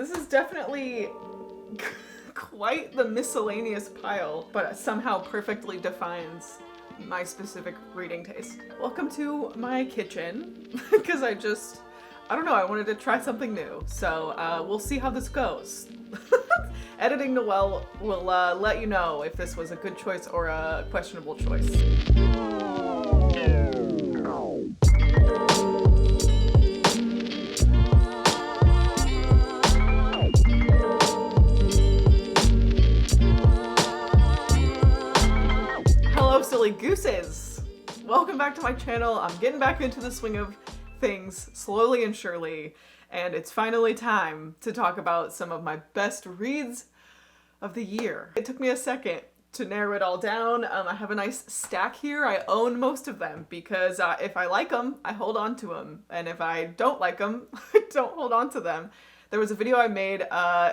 This is definitely quite the miscellaneous pile, but somehow perfectly defines my specific reading taste. Welcome to my kitchen, because I don't know, I wanted to try something new. So we'll see how this goes. Editing Noelle will let you know if this was a good choice or a questionable choice. Hello, silly gooses! Welcome back to my channel. I'm getting back into the swing of things slowly and surely, and it's finally time to talk about some of my best reads of the year. It took me a second to narrow it all down. I have a nice stack here. I own most of them because if I like them, I hold on to them, and if I don't like them, I don't hold on to them. There was a video I made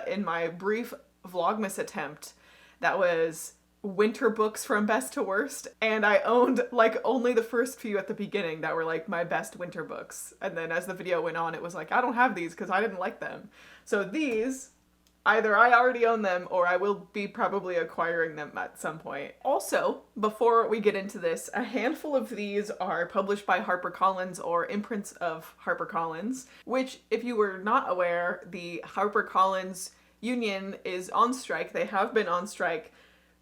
in my brief Vlogmas attempt that was winter books from best to worst, and I owned like only the first few at the beginning that were like my best winter books, and then as the video went on it was like, I don't have these because I didn't like them. So these, either I already own them or I will be probably acquiring them at some point. Also, before we get into this, a handful of these are published by Harper Collins or imprints of Harper Collins, which, if you were not aware, the Harper Collins Union is on strike. They have been on strike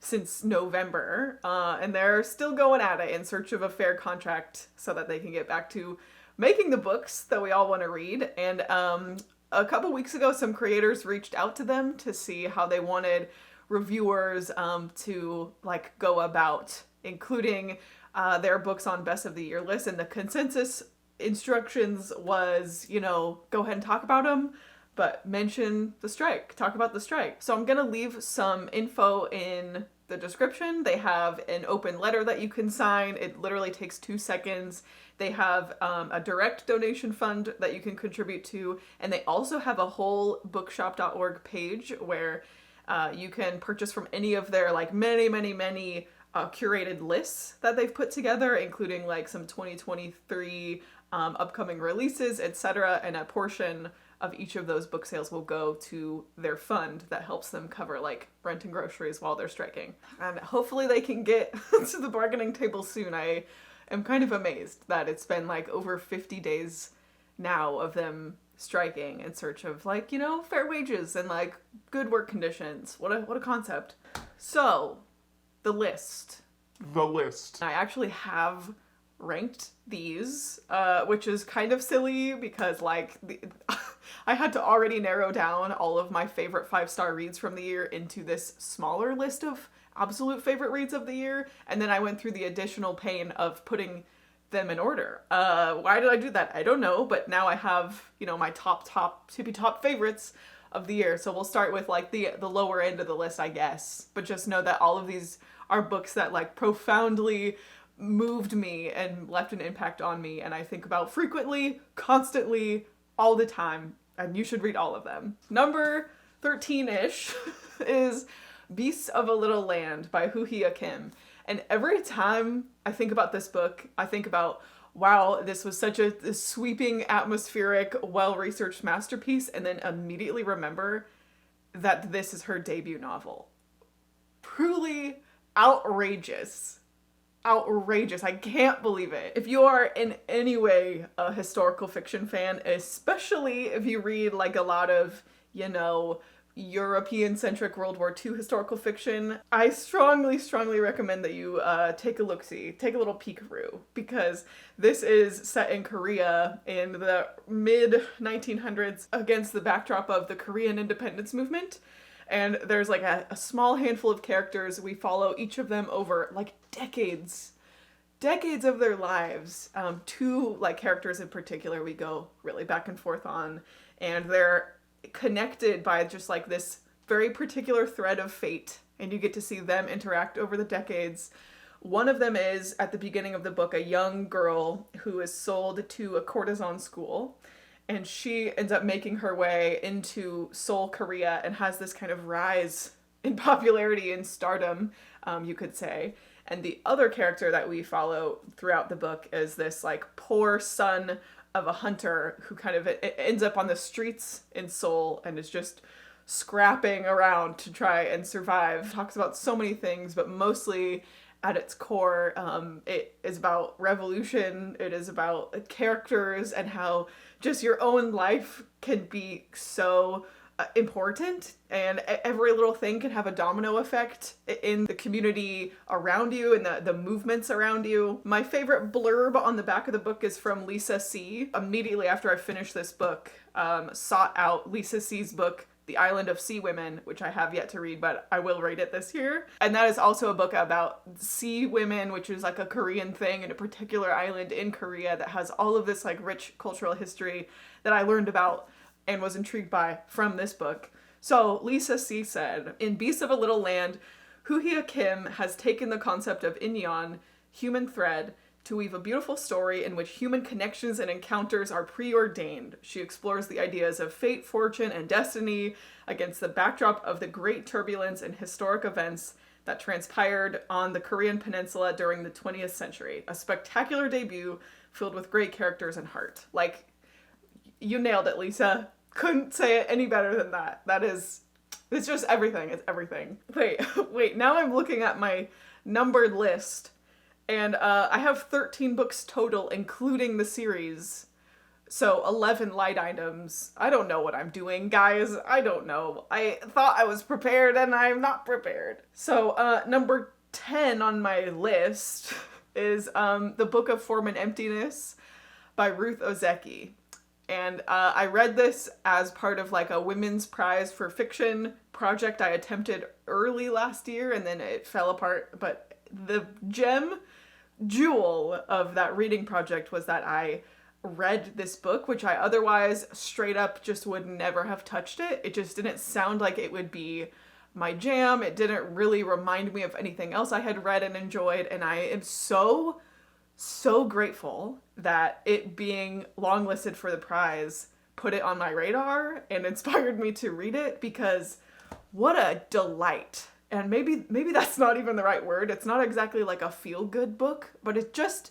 since November, and they're still going at it in search of a fair contract so that they can get back to making the books that we all want to read. And a couple weeks ago, some creators reached out to them to see how they wanted reviewers to like go about including their books on best of the year list, and the consensus instructions was, you know, go ahead and talk about them, but mention the strike, talk about the strike. So I'm gonna leave some info in the description. They have an open letter that you can sign. It literally takes 2 seconds. They have a direct donation fund that you can contribute to, and they also have a whole bookshop.org page where you can purchase from any of their like many curated lists that they've put together, including like some 2023 upcoming releases, etc., and a portion of each of those book sales will go to their fund that helps them cover like rent and groceries while they're striking. And hopefully they can get to the bargaining table soon. I am kind of amazed that it's been like over 50 days now of them striking in search of like, you know, fair wages and like good work conditions. What a concept. So, the list. I actually have ranked these, which is kind of silly because like I had to already narrow down all of my favorite 5-star reads from the year into this smaller list of absolute favorite reads of the year, and then I went through the additional pain of putting them in order. Why did I do that? I don't know, but now I have, you know, my top favorites of the year. So we'll start with like the lower end of the list, I guess, but just know that all of these are books that like profoundly moved me and left an impact on me, and I think about frequently, constantly, all the time, and you should read all of them. Number 13-ish is Beasts of a Little Land by Woo-hee Kim. And every time I think about this book, I think about, wow, this was such a sweeping, atmospheric, well-researched masterpiece, and then immediately remember that this is her debut novel. Truly outrageous. Outrageous. I can't believe it. If you are in any way a historical fiction fan, especially if you read like a lot of, you know, European-centric World War II historical fiction, I strongly recommend that you take a look-see, take a little peek-a-roo, because this is set in Korea in the mid-1900s against the backdrop of the Korean independence movement. And there's like a small handful of characters. We follow each of them over like decades of their lives. 2 like characters in particular we go really back and forth on, and they're connected by just like this very particular thread of fate, and you get to see them interact over the decades. One of them is, at the beginning of the book, a young girl who is sold to a courtesan school, and she ends up making her way into Seoul, Korea, and has this kind of rise in popularity and stardom, you could say. And the other character that we follow throughout the book is this like poor son of a hunter who kind of ends up on the streets in Seoul and is just scrapping around to try and survive. Talks about so many things, but mostly at its core, it is about revolution. It is about characters and how just your own life can be so important, and every little thing can have a domino effect in the community around you and the movements around you. My favorite blurb on the back of the book is from Lisa C. Immediately after I finished this book, sought out Lisa C's book, The Island of Sea Women, which I have yet to read, but I will read it this year. And that is also a book about sea women, which is like a Korean thing in a particular island in Korea that has all of this like rich cultural history that I learned about and was intrigued by from this book. So Lisa C said, in Beasts of a Little Land, Hoo Hye Kim has taken the concept of inyon, human thread, to weave a beautiful story in which human connections and encounters are preordained. She explores the ideas of fate, fortune, and destiny against the backdrop of the great turbulence and historic events that transpired on the Korean peninsula during the 20th century. A spectacular debut filled with great characters and heart. Like, you nailed it, Lisa. Couldn't say it any better than that. It's just everything. It's everything. Wait, now I'm looking at my numbered list, and I have 13 books total, including the series. So 11 light items. I don't know what I'm doing, guys. I don't know. I thought I was prepared, and I'm not prepared. So number 10 on my list is The Book of Form and Emptiness by Ruth Ozeki. And I read this as part of like a women's prize for fiction project I attempted early last year, and then it fell apart. But the jewel of that reading project was that I read this book, which I otherwise straight up just would never have touched it. It just didn't sound like it would be my jam. It didn't really remind me of anything else I had read and enjoyed. And I am so grateful that it being longlisted for the prize put it on my radar and inspired me to read it, because what a delight. And maybe that's not even the right word. It's not exactly like a feel-good book, but it just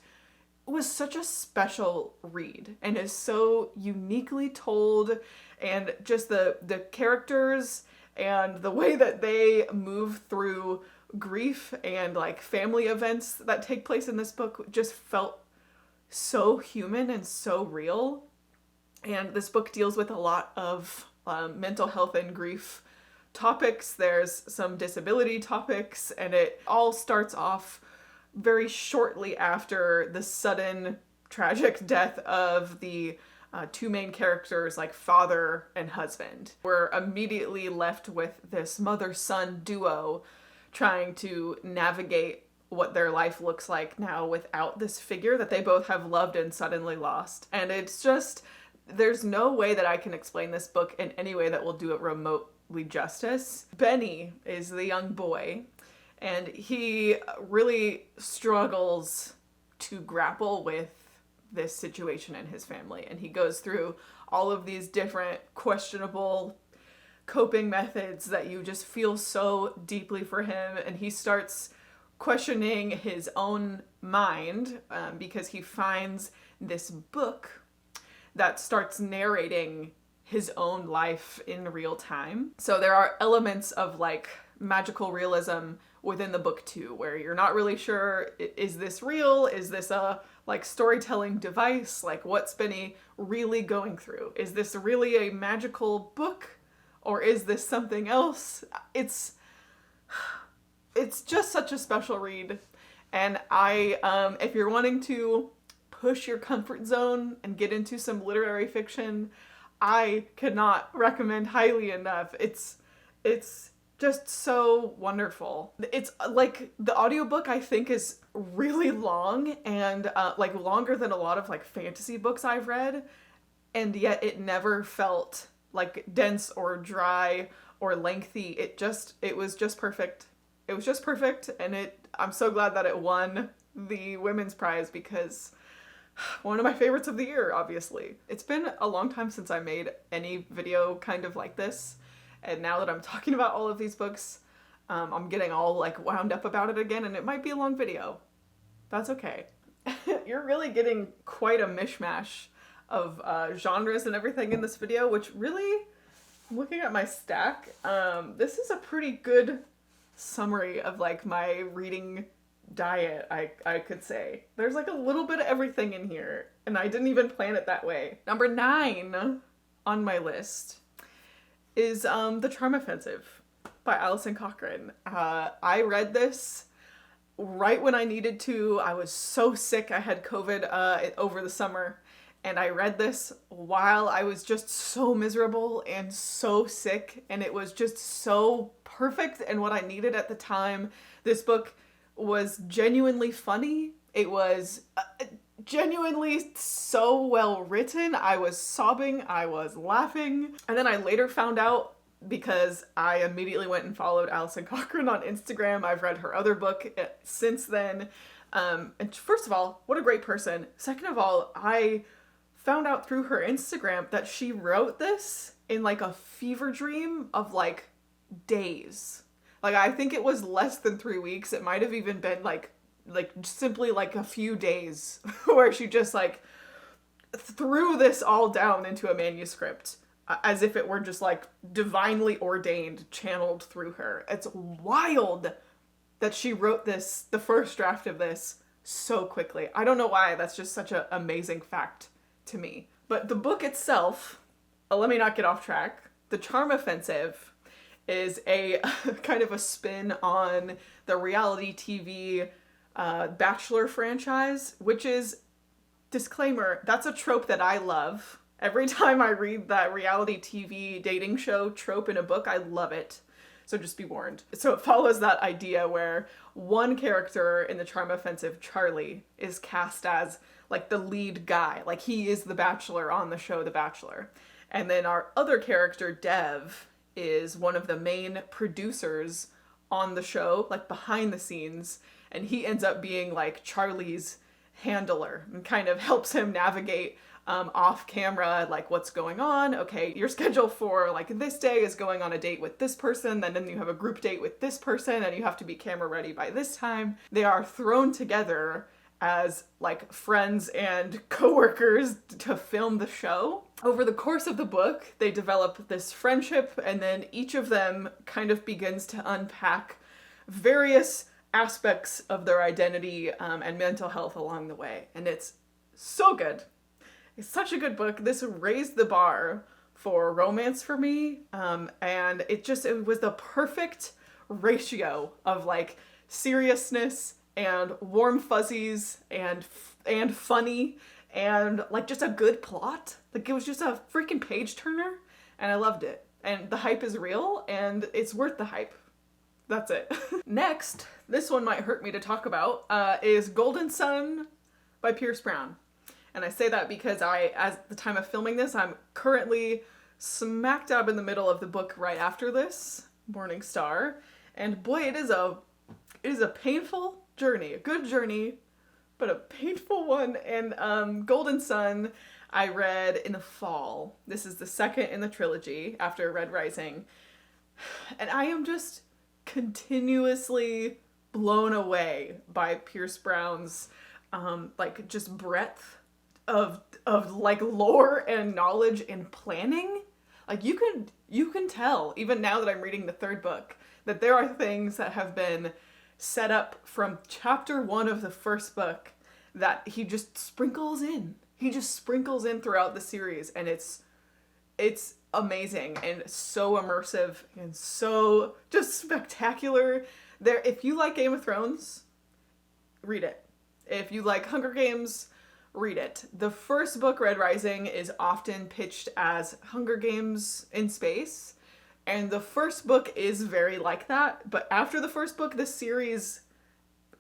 was such a special read and is so uniquely told, and just the characters and the way that they move through grief and like family events that take place in this book just felt so human and so real. And this book deals with a lot of mental health and grief topics. There's some disability topics, and it all starts off very shortly after the sudden tragic death of the two main characters, like father and husband. We're immediately left with this mother-son duo trying to navigate what their life looks like now without this figure that they both have loved and suddenly lost. And it's just, there's no way that I can explain this book in any way that will do it remotely justice. Benny is the young boy, and he really struggles to grapple with this situation in his family. And he goes through all of these different questionable coping methods that you just feel so deeply for him. And he starts questioning his own mind because he finds this book that starts narrating his own life in real time. So there are elements of like magical realism within the book too, where you're not really sure, is this real? Is this a like storytelling device? Like, what's Benny really going through? Is this really a magical book, or is this something else? It's just such a special read. And if you're wanting to push your comfort zone and get into some literary fiction, I cannot recommend highly enough. It's just so wonderful. It's like the audiobook I think is really long and like longer than a lot of like fantasy books I've read, and yet it never felt like dense or dry or lengthy. It was just perfect. It was just perfect, and I'm so glad that it won the Women's Prize, because one of my favorites of the year, obviously. It's been a long time since I made any video kind of like this, and now that I'm talking about all of these books, I'm getting all like wound up about it again, and it might be a long video. That's okay. You're really getting quite a mishmash genres and everything in this video, which really, looking at my stack, this is a pretty good summary of like my reading diet, I could say. There's like a little bit of everything in here, and I didn't even plan it that way. Number 9 on my list is The Charm Offensive by Alison Cochrane. I read this right when I needed to. I was so sick. I had COVID over the summer, and I read this while I was just so miserable and so sick, and it was just so perfect and what I needed at the time. This book was genuinely funny. It was genuinely so well written. I was sobbing, I was laughing. And then I later found out, because I immediately went and followed Alison Cochrane on Instagram. I've read her other book since then. And first of all, what a great person. Second of all, I found out through her Instagram that she wrote this in like a fever dream of like days. Like, I think it was less than 3 weeks. It might have even been like simply like a few days where she just like threw this all down into a manuscript as if it were just like divinely ordained, channeled through her. It's wild that she wrote this, the first draft of this, so quickly. I don't know why. That's just such an amazing fact to me. But the book itself, let me not get off track. The Charm Offensive is a kind of a spin on the reality TV Bachelor franchise, which is, disclaimer, that's a trope that I love. Every time I read that reality TV dating show trope in a book, I love it. So just be warned. So it follows that idea where one character in The Charm Offensive, Charlie, is cast as like the lead guy. Like, he is the Bachelor on the show The Bachelor. And then our other character, Dev, is one of the main producers on the show, like behind the scenes, and he ends up being like Charlie's handler and kind of helps him navigate off camera, like what's going on. Okay, your schedule for like this day is going on a date with this person, then you have a group date with this person, and you have to be camera ready by this time. They are thrown together as like friends and co-workers to film the show. Over the course of the book, they develop this friendship, and then each of them kind of begins to unpack various aspects of their identity and mental health along the way. And it's so good. It's such a good book. This raised the bar for romance for me, and it was the perfect ratio of like seriousness and warm fuzzies and funny and like just a good plot. Like, it was just a freaking page turner, and I loved it. And the hype is real, and it's worth the hype. That's it. Next, this one might hurt me to talk about, is Golden Sun by Pierce Brown. And I say that because at the time of filming this, I'm currently smack dab in the middle of the book right after this, Morning Star. And boy, it is a painful journey, a good journey, but a painful one. And Golden Sun, I read in the fall. This is the second in the trilogy after Red Rising. And I am just continuously blown away by Pierce Brown's like just breadth of like lore and knowledge and planning. Like, you can tell, even now that I'm reading the third book, that there are things that have been set up from chapter 1 of the first book that he just sprinkles in. He just sprinkles in throughout the series, and it's amazing and so immersive and so just spectacular. If you like Game of Thrones, read it. If you like Hunger Games, read it. The first book, Red Rising, is often pitched as Hunger Games in space, and the first book is very like that, but after the first book, the series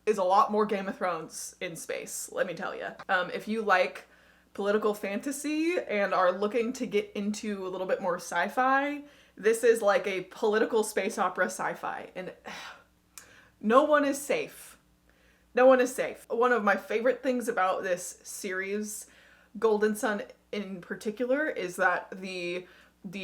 is a lot more Game of Thrones in space, let me tell you. If you like political fantasy and are looking to get into a little bit more sci-fi, this is like a political space opera sci-fi, and no one is safe. No one is safe. One of my favorite things about this series, Golden Sun in particular, is that the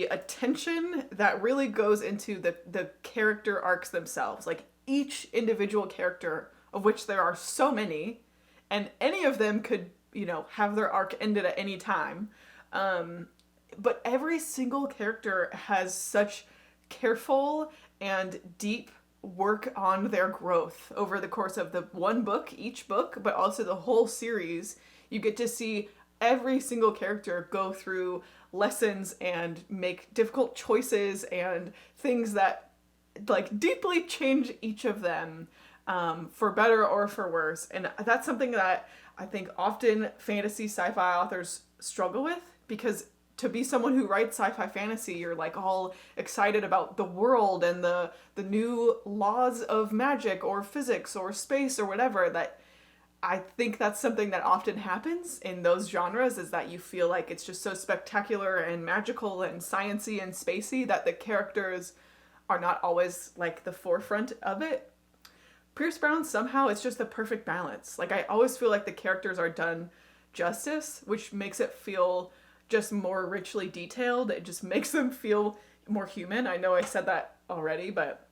attention that really goes into the character arcs themselves. Like, each individual character, of which there are so many, and any of them could you know, have their arc ended at any time. But every single character has such careful and deep work on their growth over the course of the one book, each book, but also the whole series. You get to see every single character go through lessons and make difficult choices and things that like deeply change each of them, for better or for worse. And that's something that I think often fantasy sci-fi authors struggle with, because to be someone who writes sci-fi fantasy, you're like all excited about the world and the new laws of magic or physics or space or whatever. That I think that's something that often happens in those genres, is that you feel like it's just so spectacular and magical and sciencey and spacey that the characters are not always like the forefront of it. Pierce Brown, somehow it's just the perfect balance. Like I always feel like the characters are done justice, which makes it feel just more richly detailed. It just makes them feel more human. I know I said that already, but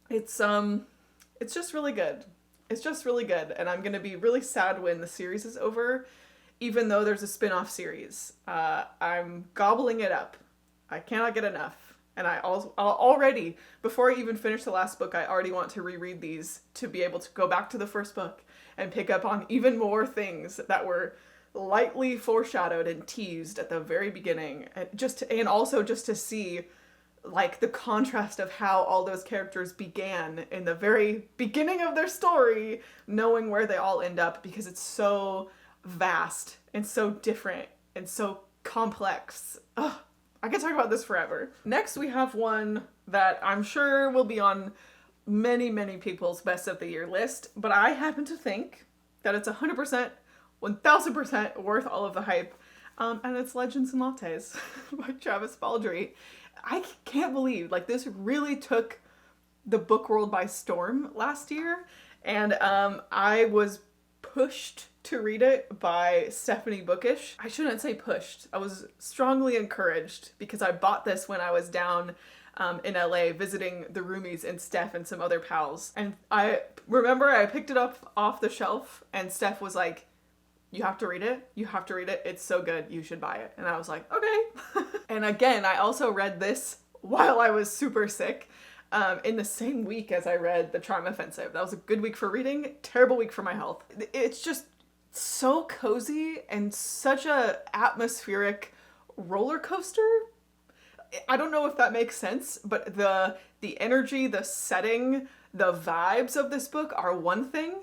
it's just really good. It's just really good, and I'm gonna be really sad when the series is over, even though there's a spin-off series. I'm gobbling it up. I cannot get enough. And I also already, before I even finish the last book, I already want to reread these to be able to go back to the first book and pick up on even more things that were lightly foreshadowed and teased at the very beginning, and also just to see like the contrast of how all those characters began in the very beginning of their story, knowing where they all end up, because it's so vast and so different and so complex. Ugh, I could talk about this forever. Next, we have one that I'm sure will be on many, many people's best of the year list, but I happen to think that it's 100%, 1000% worth all of the hype, and it's Legends and Lattes by Travis Baldree. I can't believe, like, this really took the book world by storm last year, and I was pushed to read it by Stephanie Bookish. I shouldn't say pushed. I was strongly encouraged, because I bought this when I was down in LA visiting the roomies and Steph and some other pals. And I remember I picked it up off the shelf and Steph was like, "You have to read it. You have to read it. It's so good. You should buy it." And I was like, okay. And again, I also read this while I was super sick, in the same week as I read The Charm Offensive. That was a good week for reading, terrible week for my health. It's just so cozy and such a atmospheric roller coaster. I don't know if that makes sense, but the energy, the setting, the vibes of this book are one thing,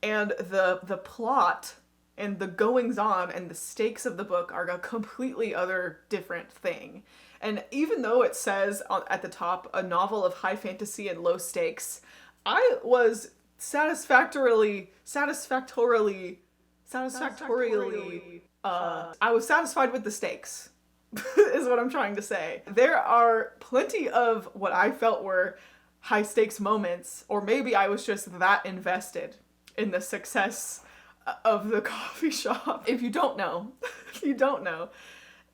and the plot and the goings on and the stakes of the book are a completely other different thing. And even though it says at the top, a novel of high fantasy and low stakes, I was satisfactorily, I was satisfied with the stakes, is what I'm trying to say. There are plenty of what I felt were high stakes moments, or maybe I was just that invested in the success of the coffee shop. If you don't know,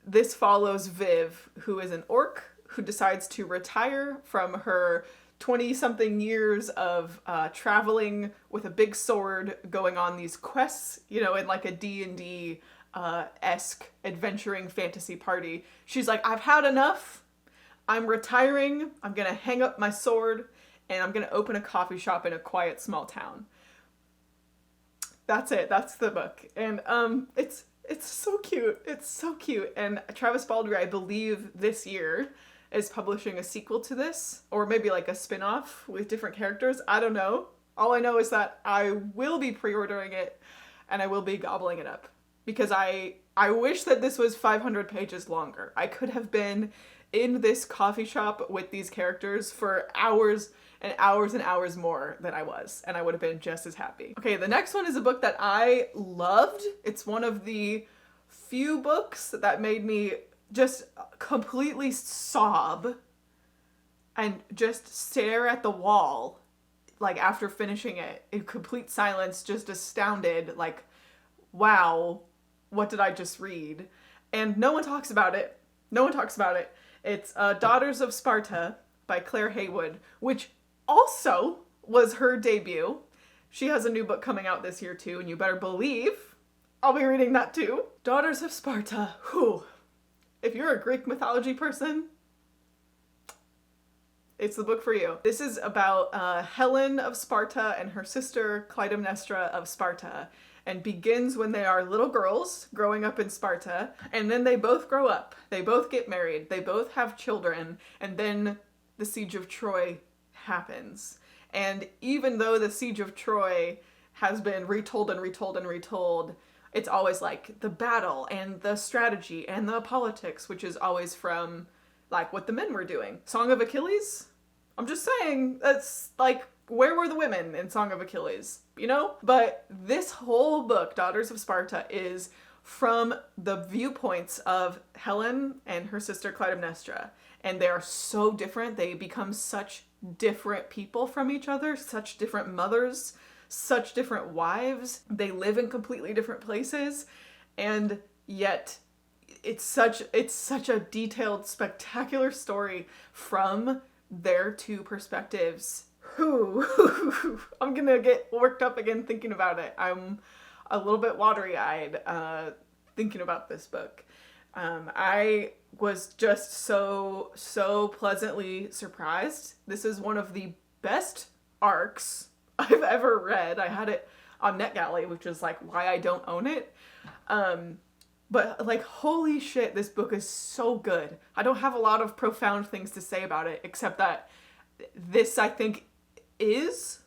this follows Viv, who is an orc who decides to retire from her 20-something years of traveling with a big sword, going on these quests, you know, in like a D&D esque adventuring fantasy party. She's like, "I've had enough. I'm retiring. I'm gonna hang up my sword and I'm gonna open a coffee shop in a quiet small town." That's it. That's the book. And it's so cute. It's so cute. And Travis Baldree, I believe this year, is publishing a sequel to this, or maybe like a spin-off with different characters. I don't know. All I know is that I will be pre-ordering it and I will be gobbling it up, because I wish that this was 500 pages longer. I could have been in this coffee shop with these characters for hours and hours and hours more than I was, and I would have been just as happy. Okay, the next one is a book that I loved. It's one of the few books that made me just completely sob and just stare at the wall, like after finishing it in complete silence, just astounded, like, wow, what did I just read? And no one talks about it. No one talks about it. It's Daughters of Sparta by Claire Haywood, which also was her debut. She has a new book coming out this year too, and you better believe I'll be reading that too. Daughters of Sparta. Whew. If you're a Greek mythology person, it's the book for you. This is about Helen of Sparta and her sister Clytemnestra of Sparta, and begins when they are little girls growing up in Sparta, and then they both grow up. They both get married. They both have children, and then the siege of Troy happens. And even though the siege of Troy has been retold and retold and retold, it's always like the battle and the strategy and the politics, which is always from like what the men were doing. Song of Achilles? I'm just saying, that's like, where were the women in Song of Achilles? You know? But this whole book, Daughters of Sparta, is from the viewpoints of Helen and her sister Clytemnestra. And they are so different. They become such different people from each other, such different mothers, such different wives. They live in completely different places. And yet it's such a detailed, spectacular story from their two perspectives. I'm gonna get worked up again thinking about it. I'm a little bit watery-eyed thinking about this book. I was just so pleasantly surprised. This is one of the best arcs I've ever read. I had it on NetGalley, which is like why I don't own it. But like, holy shit, this book is so good. I don't have a lot of profound things to say about it, except that this, I think, is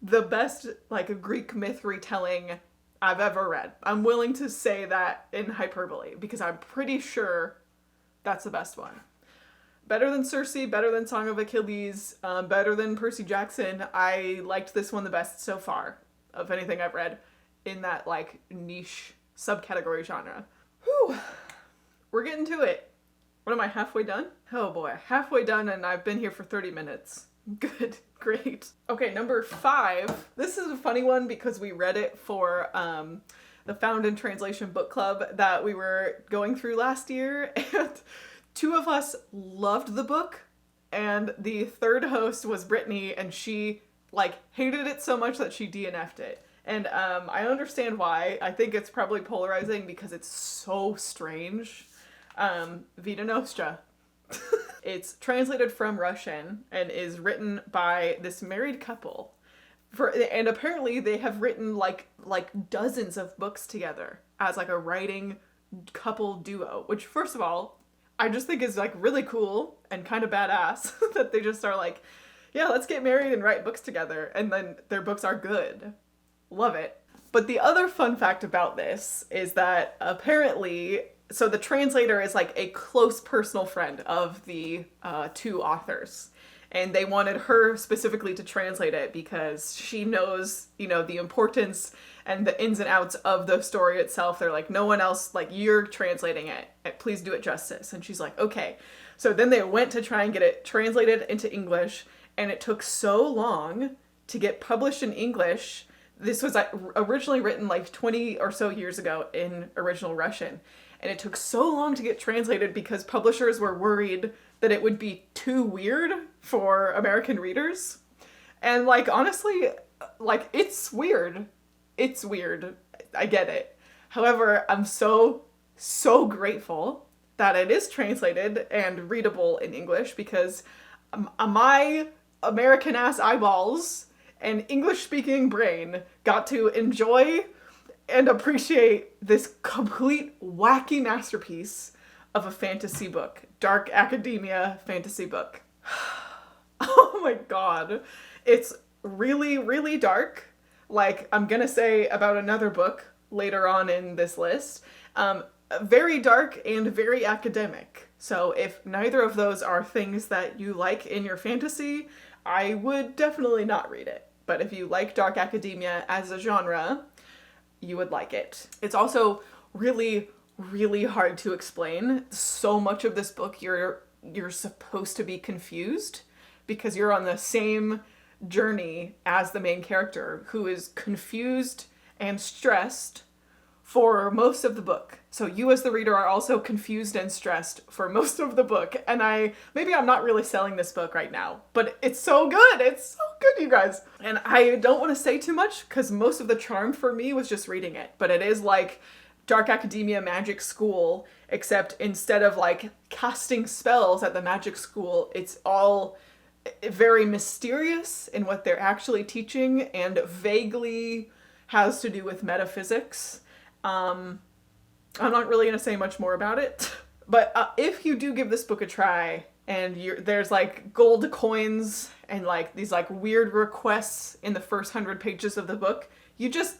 the best like Greek myth retelling I've ever read. I'm willing to say that in hyperbole, because I'm pretty sure that's the best one. Better than Circe, better than Song of Achilles, better than Percy Jackson. I liked this one the best so far of anything I've read in that like niche subcategory genre. Whew. We're getting to it. What am I, halfway done? Oh boy, halfway done, and I've been here for 30 minutes. Good, great. Okay, number 5. This is a funny one because we read it for the Found in Translation book club that we were going through last year, and 2 of us loved the book, and the third host was Brittany, and she like hated it so much that she DNF'd it. And I understand why. I think it's probably polarizing because it's so strange. Vita Nostra. It's translated from Russian and is written by this married couple. And apparently they have written like dozens of books together as like a writing couple duo, which first of all, I just think is like really cool and kind of badass that they just are like, yeah, let's get married and write books together. And then their books are good. Love it. But the other fun fact about this is that apparently, so the translator is like a close personal friend of the 2 authors. And they wanted her specifically to translate it because she knows, you know, the importance and the ins and outs of the story itself. They're like, no one else, like, you're translating it. Please do it justice. And she's like, okay. So then they went to try and get it translated into English. And it took so long to get published in English. This was originally written like 20 or so years ago in original Russian. And it took so long to get translated because publishers were worried that it would be too weird for American readers. And like, honestly, like, it's weird. It's weird. I get it. However, I'm so grateful that it is translated and readable in English because my American ass eyeballs and English-speaking brain got to enjoy and appreciate this complete wacky masterpiece of a fantasy book. Dark academia fantasy book. Oh my god. It's really, really dark. Like I'm gonna say about another book later on in this list. Very dark and very academic. So if neither of those are things that you like in your fantasy, I would definitely not read it. But if you like dark academia as a genre, you would like it. It's also really, really hard to explain. So much of this book you're supposed to be confused because you're on the same journey as the main character who is confused and stressed for most of the book. So you as the reader are also confused and stressed for most of the book. And maybe I'm not really selling this book right now, but it's so good. It's so good, you guys. And I don't want to say too much because most of the charm for me was just reading it. But it is like Dark Academia Magic School, except instead of like casting spells at the magic school, it's all very mysterious in what they're actually teaching and vaguely has to do with metaphysics. I'm not really going to say much more about it, but if you do give this book a try and there's like gold coins and like these like weird requests in the first 100 pages of the book, you just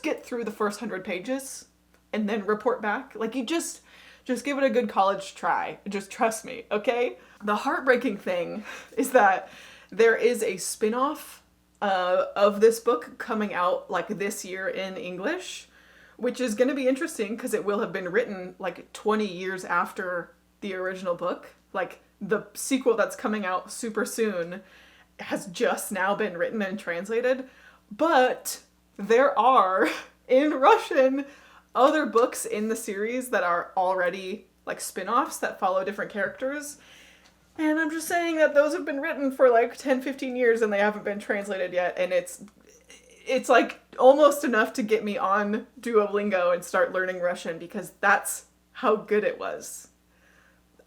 get through the first 100 pages and then report back. Like you just give it a good college try. Just trust me, okay? The heartbreaking thing is that there is a spin-off of this book coming out like this year in English, which is going to be interesting because it will have been written like 20 years after the original book. Like the sequel that's coming out super soon has just now been written and translated, but there are in Russian other books in the series that are already like spin-offs that follow different characters. And I'm just saying that those have been written for like 10-15 years and they haven't been translated yet, and it's like almost enough to get me on Duolingo and start learning Russian because that's how good it was.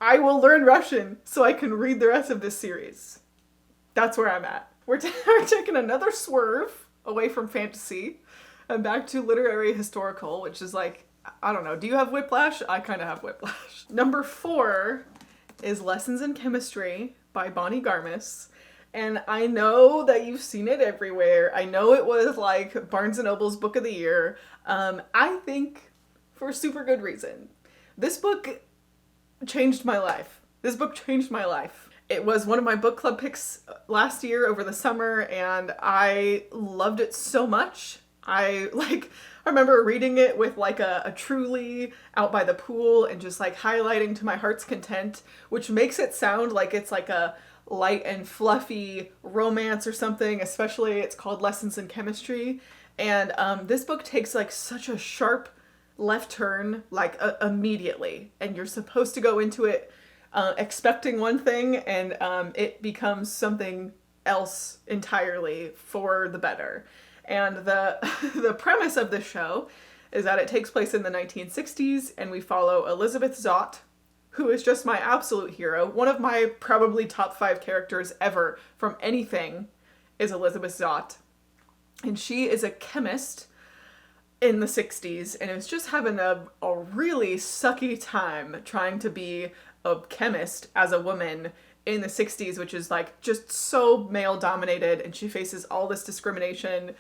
I will learn Russian so I can read the rest of this series. That's where I'm at. We're taking another swerve away from fantasy and back to literary historical, which is like, I don't know, do you have whiplash? I kind of have whiplash. Number 4 is Lessons in Chemistry by Bonnie Garmis. And I know that you've seen it everywhere. I know it was like Barnes & Noble's book of the year. I think for a super good reason. This book changed my life. This book changed my life. It was one of my book club picks last year over the summer, and I loved it so much. I remember reading it with like a Truly out by the pool and just like highlighting to my heart's content, which makes it sound like it's like a light and fluffy romance or something, especially it's called Lessons in Chemistry. And this book takes like such a sharp left turn like immediately, and you're supposed to go into it expecting one thing, and it becomes something else entirely for the better. And the premise of this show is that it takes place in the 1960s, and we follow Elizabeth Zott, who is just my absolute hero. One of my probably top 5 characters ever from anything is Elizabeth Zott. And she is a chemist in the 60s, and is just having a really sucky time trying to be a chemist as a woman in the 60s, which is like just so male dominated, and she faces all this discrimination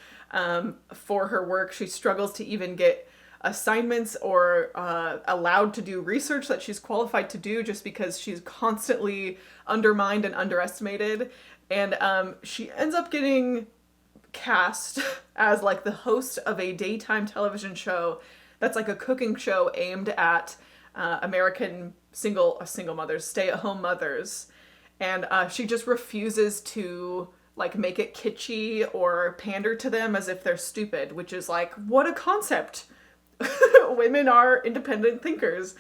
for her work. She struggles to even get assignments or allowed to do research that she's qualified to do just because she's constantly undermined and underestimated. And she ends up getting cast as like the host of a daytime television show that's like a cooking show aimed at American single mothers, stay-at-home mothers. And she just refuses to like make it kitschy or pander to them as if they're stupid, which is like, what a concept. Women are independent thinkers.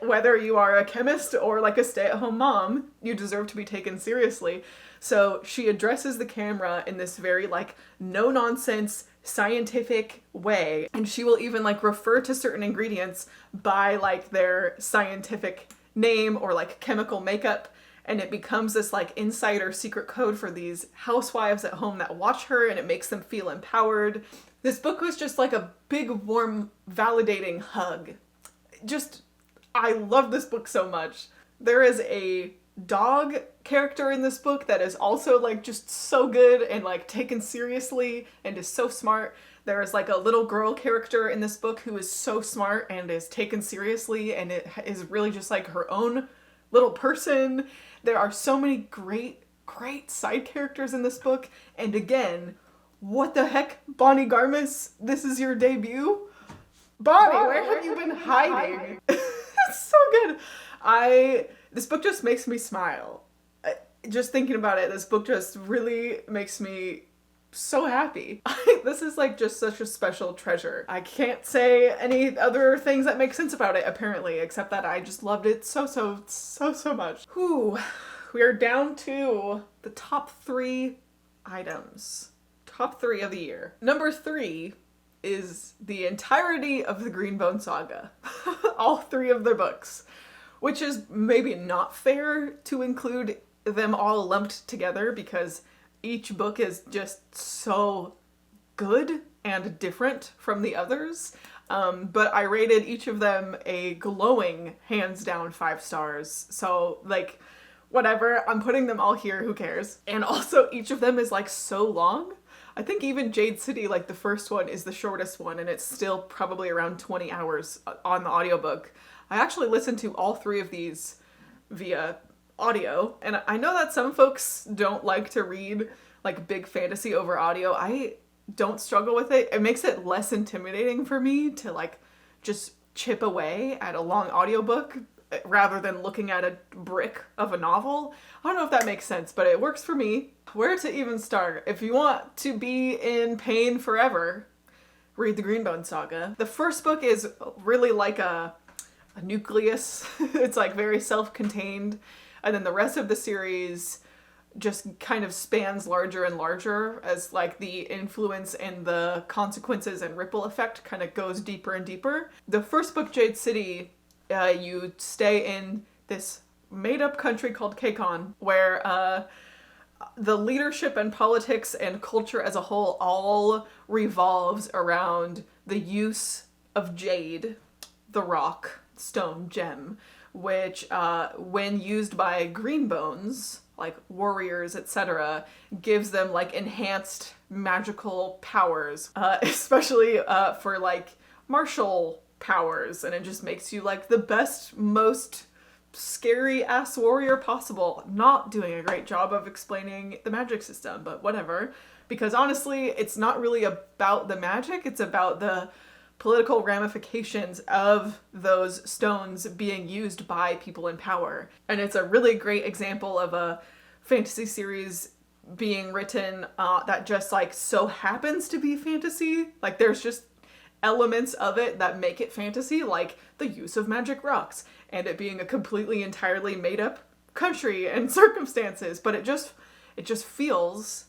Whether you are a chemist or like a stay-at-home mom, you deserve to be taken seriously. So she addresses the camera in this very like no-nonsense scientific way, and she will even like refer to certain ingredients by like their scientific name or like chemical makeup. And it becomes this like insider secret code for these housewives at home that watch her, and it makes them feel empowered. This book was just like a big, warm, validating hug. I love this book so much. There is a dog character in this book that is also like just so good and like taken seriously and is so smart. There is like a little girl character in this book who is so smart and is taken seriously, and it is really just like her own little person. There are so many great side characters in this book. And again, what the heck, Bonnie Garmis? This is your debut? Bonnie, where have you been hiding? It's so good. This book just makes me smile. Just thinking about it, this book just really makes me so happy. This is like just such a special treasure. I can't say any other things that make sense about it apparently, except that I just loved it so much. Whew. We are down to the top 3 items. Top 3 of the year. Number 3 is the entirety of the Greenbone saga. All 3 of their books. Which is maybe not fair to include them all lumped together because each book is just so good and different from the others. But I rated each of them a glowing, hands down 5 stars. So, like, whatever, I'm putting them all here, who cares? And also, each of them is, like, so long. I think even Jade City, like, the first one is the shortest one, and it's still probably around 20 hours on the audiobook. I actually listened to all 3 of these via audio, and I know that some folks don't like to read, like, big fantasy over audio. I don't struggle with it. It makes it less intimidating for me to, like, just chip away at a long audiobook rather than looking at a brick of a novel. I don't know if that makes sense, but it works for me. Where to even start? If you want to be in pain forever, read the Greenbone Saga. The first book is really like a nucleus. It's like very self-contained, and then the rest of the series just kind of spans larger and larger as like the influence and the consequences and ripple effect kind of goes deeper and deeper. The first book, Jade City, you stay in this made-up country called Kekon, where the leadership and politics and culture as a whole all revolves around the use of jade, the rock, stone, gem, which when used by greenbones, like warriors, etc., gives them like enhanced magical powers, especially for like martial powers, and it just makes you like the best, most scary ass warrior possible. Not doing a great job of explaining the magic system, but whatever, because honestly it's not really about the magic, it's about the political ramifications of those stones being used by people in power. And it's a really great example of a fantasy series being written that just like so happens to be fantasy. Like there's just elements of it that make it fantasy, like the use of magic rocks and it being a completely entirely made up country and circumstances, but it just feels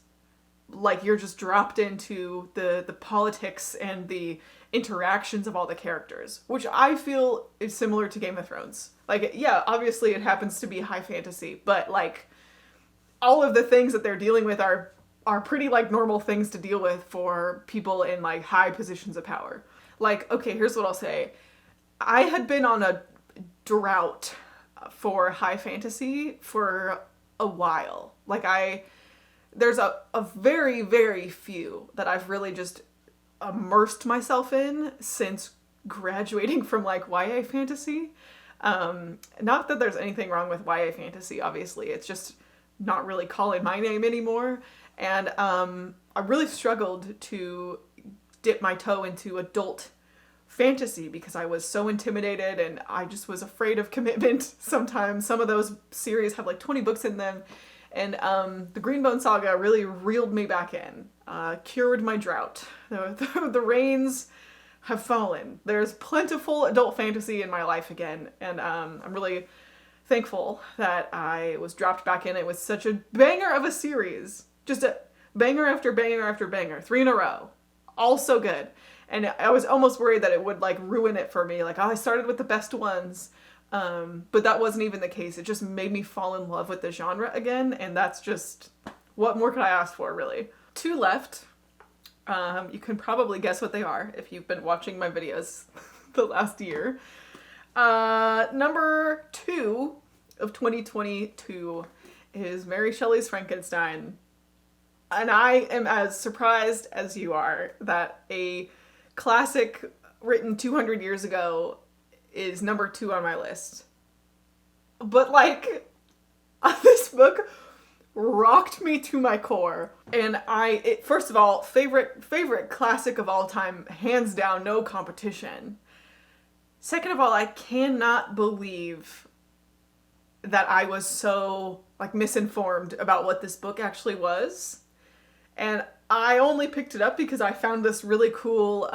like you're just dropped into the politics and the interactions of all the characters, which I feel is similar to Game of Thrones. Like, yeah, obviously it happens to be high fantasy, but like all of the things that they're dealing with are pretty like normal things to deal with for people in like high positions of power. Like, okay, here's what I'll say. I had been on a drought for high fantasy for a while. Like there's a very, very few that I've really just immersed myself in since graduating from like YA fantasy. Not that there's anything wrong with YA fantasy, obviously. It's just not really calling my name anymore. And I really struggled to dip my toe into adult fantasy because I was so intimidated and I just was afraid of commitment sometimes. Some of those series have like 20 books in them. And the Greenbone Saga really reeled me back in, cured my drought. The rains have fallen. There's plentiful adult fantasy in my life again, and I'm really thankful that I was dropped back in. It was such a banger of a series. Just a banger after banger after banger. 3 in a row. All so good. And I was almost worried that it would like ruin it for me. Like, oh, I started with the best ones. But that wasn't even the case. It just made me fall in love with the genre again, and that's just, what more could I ask for, really? 2 left. You can probably guess what they are if you've been watching my videos the last year. Number 2 of 2022 is Mary Shelley's Frankenstein. And I am as surprised as you are that a classic written 200 years ago is number 2 on my list. But like, this book rocked me to my core. And first of all, favorite classic of all time, hands down, no competition. Second of all, I cannot believe that I was so like misinformed about what this book actually was. And I only picked it up because I found this really cool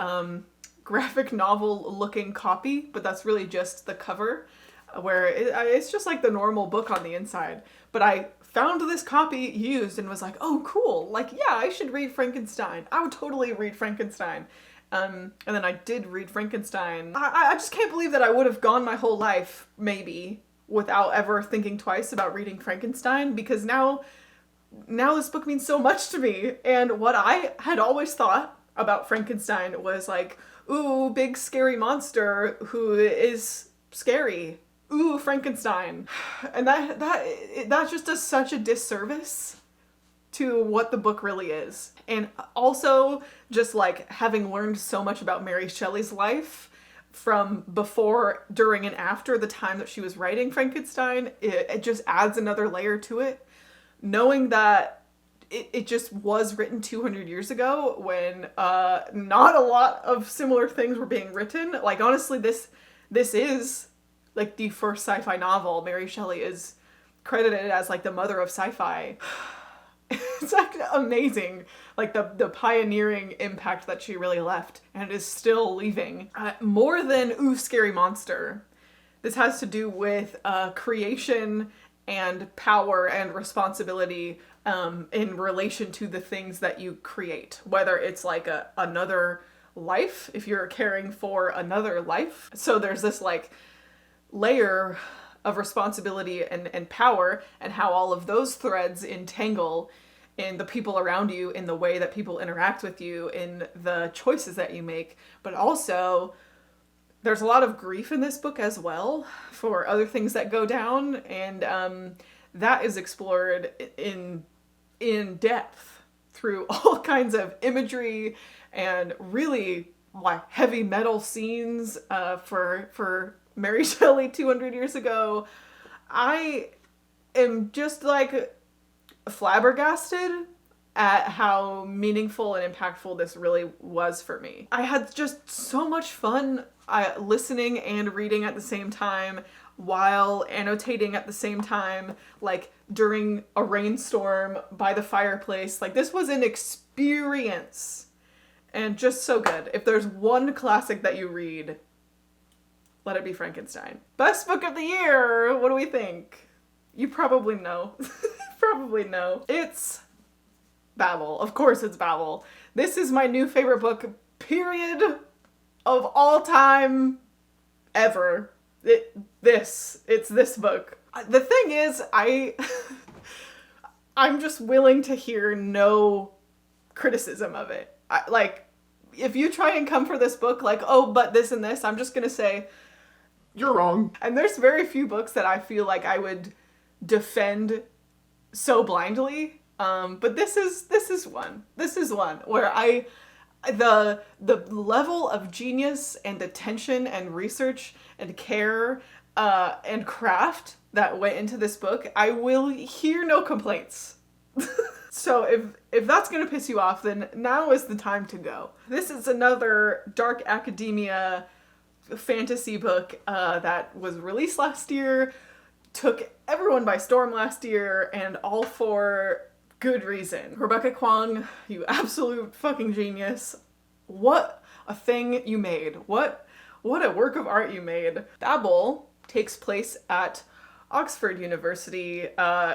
graphic novel looking copy, but that's really just the cover, where it's just like the normal book on the inside. But I found this copy used and was like, oh, cool. Like, yeah, I should read Frankenstein. I would totally read Frankenstein. And then I did read Frankenstein. I just can't believe that I would have gone my whole life, maybe, without ever thinking twice about reading Frankenstein, because now this book means so much to me. And what I had always thought about Frankenstein was like, ooh, big scary monster who is scary. Ooh, Frankenstein. And that just does such a disservice to what the book really is. And also, just like having learned so much about Mary Shelley's life from before, during, and after the time that she was writing Frankenstein, it just adds another layer to it. Knowing that it just was written 200 years ago when not a lot of similar things were being written. Like, honestly, this is like the first sci-fi novel. Mary Shelley is credited as like the mother of sci-fi. It's like amazing, like the pioneering impact that she really left and is still leaving. More than ooh, scary monster, this has to do with creation and power and responsibility in relation to the things that you create, whether it's like another life, if you're caring for another life. So there's this like layer of responsibility and power, and how all of those threads entangle in the people around you, in the way that people interact with you, in the choices that you make. But also, there's a lot of grief in this book as well for other things that go down, and that is explored in depth through all kinds of imagery and really like heavy metal scenes for Mary Shelley 200 years ago. I am just like flabbergasted at how meaningful and impactful this really was for me. I had just so much fun listening and reading at the same time, while annotating at the same time, like during a rainstorm by the fireplace. Like, this was an experience, and just so good. If there's one classic that you read, let it be Frankenstein. Best book of the year! What do we think? You probably know. Probably know. It's Babel. Of course it's Babel. This is my new favorite book, period, of all time, ever. It's this book. The thing is, I'm just willing to hear no criticism of it. Like, if you try and come for this book like, oh, but this and this, I'm just gonna say, you're wrong. And there's very few books that I feel like I would defend so blindly. But this is one. This is one where the level of genius and attention and research and care and craft that went into this book, I will hear no complaints. So if that's gonna piss you off, then now is the time to go. This is another dark academia fantasy book that was released last year, took everyone by storm last year, and all for good reason. Rebecca Kuang, you absolute fucking genius. What a thing you made. What a work of art you made. Babel takes place at Oxford University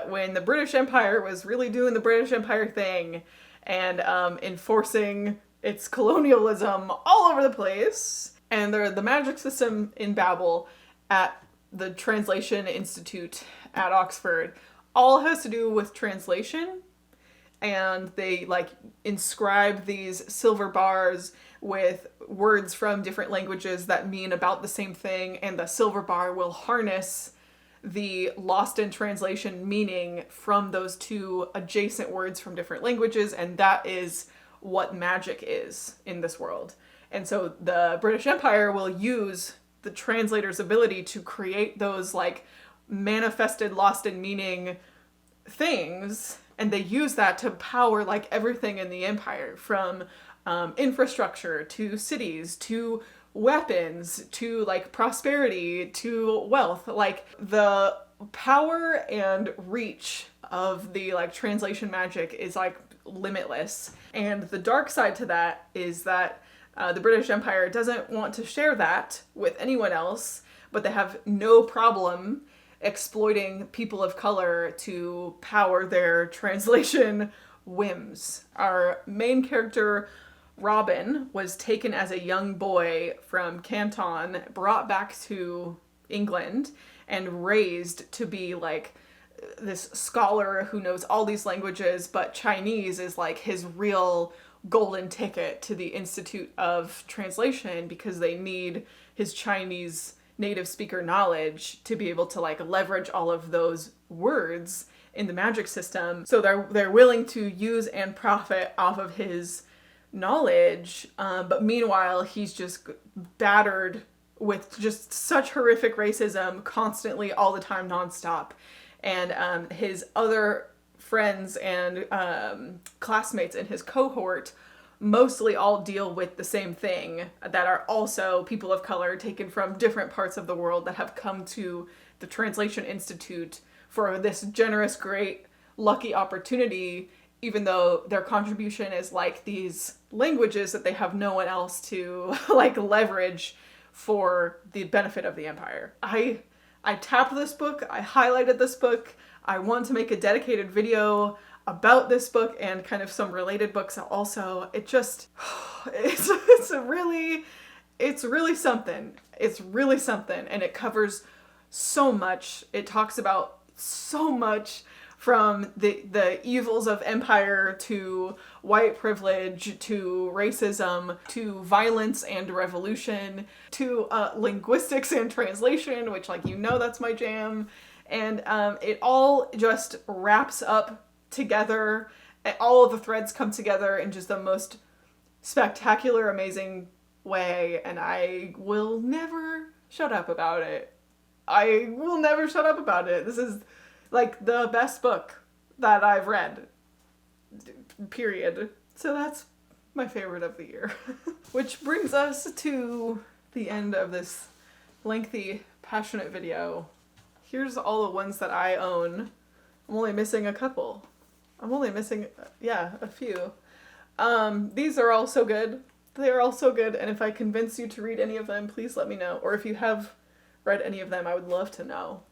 when the British Empire was really doing the British Empire thing and enforcing its colonialism all over the place. And the magic system in Babel at the Translation Institute at Oxford all has to do with translation. And they like inscribe these silver bars with words from different languages that mean about the same thing, and the silver bar will harness the lost in translation meaning from those two adjacent words from different languages, and that is what magic is in this world. And so the British Empire will use the translator's ability to create those like manifested lost in meaning things, and they use that to power like everything in the empire, from infrastructure to cities to weapons to like prosperity to wealth. Like, the power and reach of the like translation magic is like limitless. And the dark side to that is that the British Empire doesn't want to share that with anyone else, but they have no problem exploiting people of color to power their translation whims. Our main character, Robin, was taken as a young boy from Canton, brought back to England, and raised to be like this scholar who knows all these languages, but Chinese is like his real golden ticket to the Institute of Translation because they need his Chinese native speaker knowledge to be able to like leverage all of those words in the magic system. So they're willing to use and profit off of his knowledge, but meanwhile he's just battered with just such horrific racism constantly, all the time, nonstop. And his other friends and classmates in his cohort mostly all deal with the same thing, that are also people of color taken from different parts of the world that have come to the Translation Institute for this generous, great, lucky opportunity, even though their contribution is like these languages that they have no one else to like leverage for the benefit of the empire. I tapped this book, I highlighted this book, I want to make a dedicated video about this book and kind of some related books also. It just, it's really something. It's really something, and it covers so much. It talks about so much, from the evils of empire to white privilege to racism to violence and revolution to linguistics and translation, which, like, you know, that's my jam. And it all just wraps up together. All of the threads come together in just the most spectacular, amazing way, and I will never shut up about it. I will never shut up about it. This is like the best book that I've read, period. So that's my favorite of the year. Which brings us to the end of this lengthy, passionate video. Here's all the ones that I own. I'm only missing a couple. I'm only missing, yeah, a few. These are all so good. They are all so good, and if I convince you to read any of them, please let me know. Or if you have read any of them, I would love to know.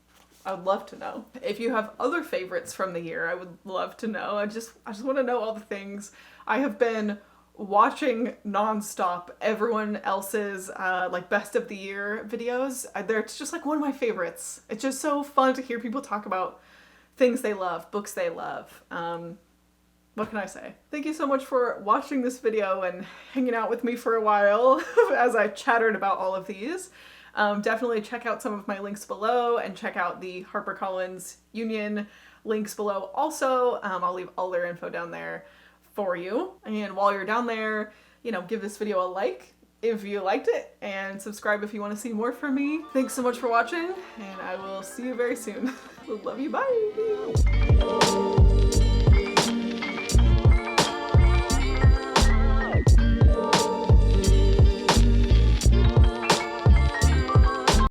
I would love to know. If you have other favorites from the year, I would love to know. I just want to know all the things. I have been watching nonstop everyone else's like best of the year videos. It's just like one of my favorites. It's just so fun to hear people talk about things they love, books they love. What can I say? Thank you so much for watching this video and hanging out with me for a while as I chattered about all of these. Definitely check out some of my links below and check out the Harper Collins Union links below also. I'll leave all their info down there for you. And while you're down there, you know, give this video a like if you liked it, and subscribe if you want to see more from me. Thanks so much for watching, and I will see you very soon. Love you, bye!